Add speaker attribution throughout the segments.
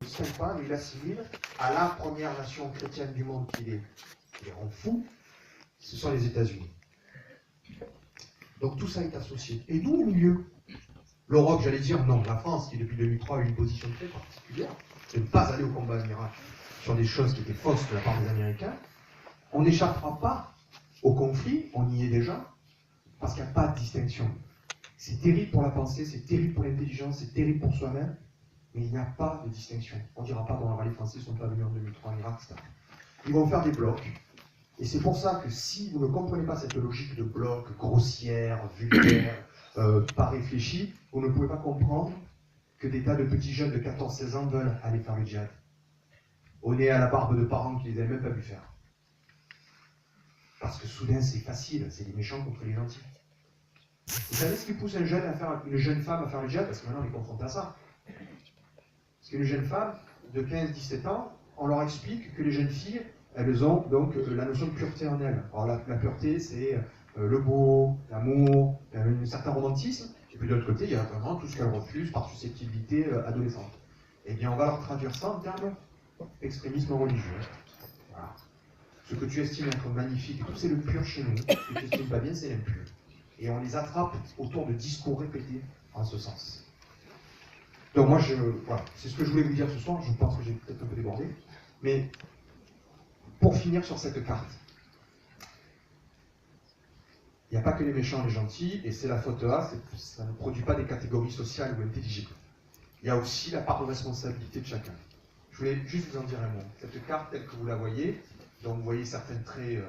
Speaker 1: distingue pas, mais il assimile à la première nation chrétienne du monde qui les rend fous, ce sont les États-Unis. Donc tout ça est associé. Et nous, au milieu, l'Europe, j'allais dire non. La France, qui depuis 2003 a eu une position très particulière, de ne pas aller au combat en Irak sur des choses qui étaient fausses de la part des Américains, on n'échappera pas au conflit, on y est déjà, parce qu'il n'y a pas de distinction. C'est terrible pour la pensée, c'est terrible pour l'intelligence, c'est terrible pour soi-même, mais il n'y a pas de distinction. On ne dira pas, bon, les Français ne sont pas venus en 2003 en Irak, etc. Ils vont faire des blocs. Et c'est pour ça que si vous ne comprenez pas cette logique de bloc grossière, vulgaire, pas réfléchie, vous ne pouvez pas comprendre que des tas de petits jeunes de 14-16 ans veulent aller faire le djihad. Au nez à la barbe de parents qui les avaient même pas vu faire. Parce que soudain c'est facile, c'est les méchants contre les gentils. Vous savez ce qui pousse une jeune femme à faire le djihad? Parce que maintenant on est confronté à ça. Parce qu'une jeune femme de 15-17 ans, on leur explique que les jeunes filles, elles ont donc la notion de pureté en elles. Alors la pureté, c'est le beau, l'amour, un certain romantisme. Et puis de l'autre côté, il y a vraiment tout ce qu'elles refusent par susceptibilité adolescente. Eh bien, on va leur traduire ça en termes d'extrémisme religieux. Voilà. Ce que tu estimes être magnifique, et tout c'est le pur chez nous. Ce que tu n'estimes pas bien, c'est l'impur. Et on les attrape autour de discours répétés en ce sens. Donc moi, voilà, c'est ce que je voulais vous dire ce soir. Je pense que j'ai peut-être un peu débordé. Mais pour finir sur cette carte, il n'y a pas que les méchants et les gentils, et c'est la faute A, ça ne produit pas des catégories sociales ou intelligibles. Il y a aussi la part de responsabilité de chacun. Je voulais juste vous en dire un mot. Cette carte, telle que vous la voyez, dont vous voyez certains traits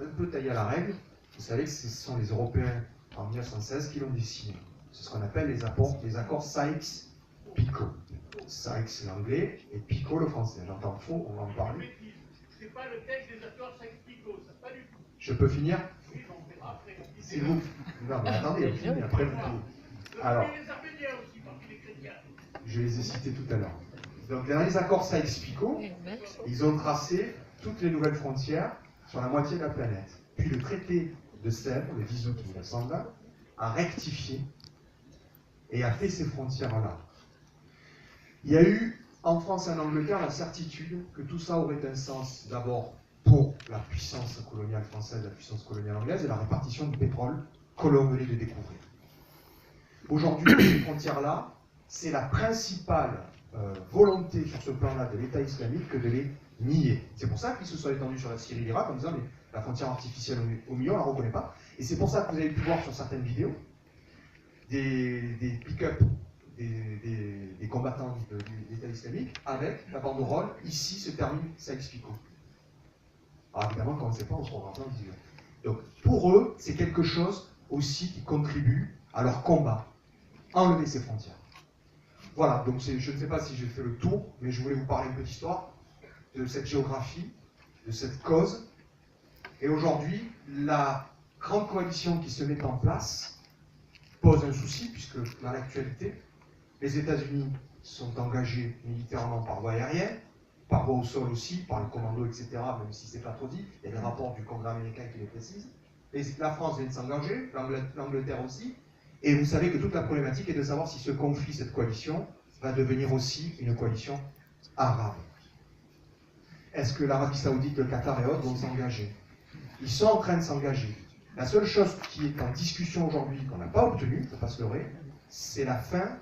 Speaker 1: un peu taillés à la règle, vous savez que ce sont les Européens en 1916 qui l'ont dessinée. C'est ce qu'on appelle les accords Sykes-Picot. Sykes l'anglais et Picot le français. J'entends faux, on va en parler.
Speaker 2: C'est pas le texte des accords Sykes-Picot, ça pas du tout.
Speaker 1: Je peux finir?
Speaker 2: Oui, on verra après.
Speaker 1: Si vous... Non, mais attendez, vous finissez, après vous pouvez. Alors,
Speaker 2: les Arméniens aussi, parmi les chrétiens.
Speaker 1: je les ai cités tout à l'heure. Donc, dans les accords Sykes-Picot, ils ont tracé toutes les nouvelles frontières sur la moitié de la planète. Puis le traité de Sèvres, le 10 août 1920, a rectifié et a fait ces frontières-là. Il y a eu, en France et en Angleterre, la certitude que tout ça aurait un sens, d'abord pour la puissance coloniale française, la puissance coloniale anglaise, et la répartition du pétrole que l'on venait de découvrir. Aujourd'hui, ces frontières-là, c'est la principale volonté sur ce plan-là de l'État islamique que de les nier. C'est pour ça qu'ils se sont étendus sur la Syrie et l'Irak en disant mais la frontière artificielle au milieu, on ne la reconnaît pas. Et c'est pour ça que vous avez pu voir sur certaines vidéos des pick-up, des combattants de l'État islamique avec la banderole « Ici se termine Sykes-Picot ». Alors évidemment, quand on ne sait pas, on se rend plein de yeux. Donc pour eux, c'est quelque chose aussi qui contribue à leur combat. Enlever ces frontières. Voilà, donc je ne sais pas si j'ai fait le tour, mais je voulais vous parler une petite histoire de cette géographie, de cette cause. Et aujourd'hui, la grande coalition qui se met en place pose un souci, puisque dans l'actualité, les États-Unis sont engagés militairement par voie aérienne, par voie au sol aussi, par les commandos, etc., même si ce n'est pas trop dit. Il y a des rapports du Congrès américain qui les précisent. Et la France vient de s'engager, l'Angleterre aussi. Et vous savez que toute la problématique est de savoir si ce conflit, cette coalition, va devenir aussi une coalition arabe. Est-ce que l'Arabie Saoudite, le Qatar et autres vont s'engager? Ils sont en train de s'engager. La seule chose qui est en discussion aujourd'hui, qu'on n'a pas obtenue, il ne faut pas se leurrer, c'est la fin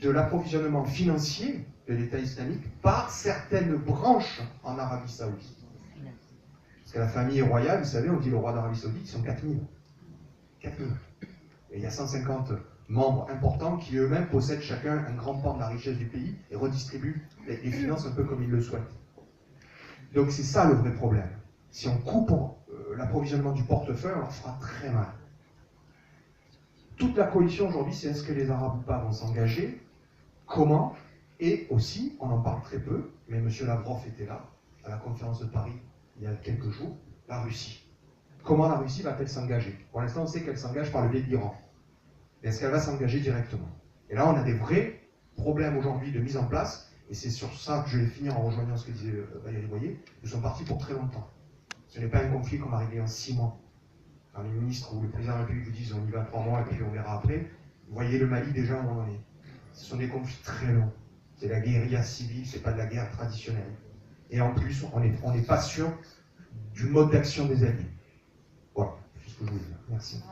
Speaker 1: de l'approvisionnement financier de l'État islamique par certaines branches en Arabie Saoudite. Parce que la famille royale, vous savez, on dit le roi d'Arabie Saoudite, ils sont 4000. 4000. Et il y a 150 membres importants qui eux-mêmes possèdent chacun un grand pan de la richesse du pays et redistribuent les finances un peu comme ils le souhaitent. Donc c'est ça le vrai problème. Si on coupe l'approvisionnement du portefeuille, on leur fera très mal. Toute la coalition aujourd'hui, c'est est-ce que les Arabes ou pas vont s'engager? Comment? Et aussi, on en parle très peu, mais M. Lavrov était là, à la conférence de Paris, il y a quelques jours, la Russie. Comment la Russie va-t-elle s'engager? Pour l'instant, on sait qu'elle s'engage par le biais de l'Iran. Mais est-ce qu'elle va s'engager directement? Et là, on a des vrais problèmes aujourd'hui de mise en place, et c'est sur ça que je vais finir en rejoignant ce que disait Valérie Boyer. Nous sommes partis pour très longtemps. Ce n'est pas un conflit qu'on va régler en 6 mois. Quand les ministres ou le président de la République vous disent on y va 3 mois et puis on verra après, vous voyez le Mali déjà où on en est. Ce sont des conflits très longs. C'est la guérilla civile, c'est pas de la guerre traditionnelle. Et en plus, on n'est pas sûr du mode d'action des alliés. Voilà, c'est ce que je voulais dire. Merci.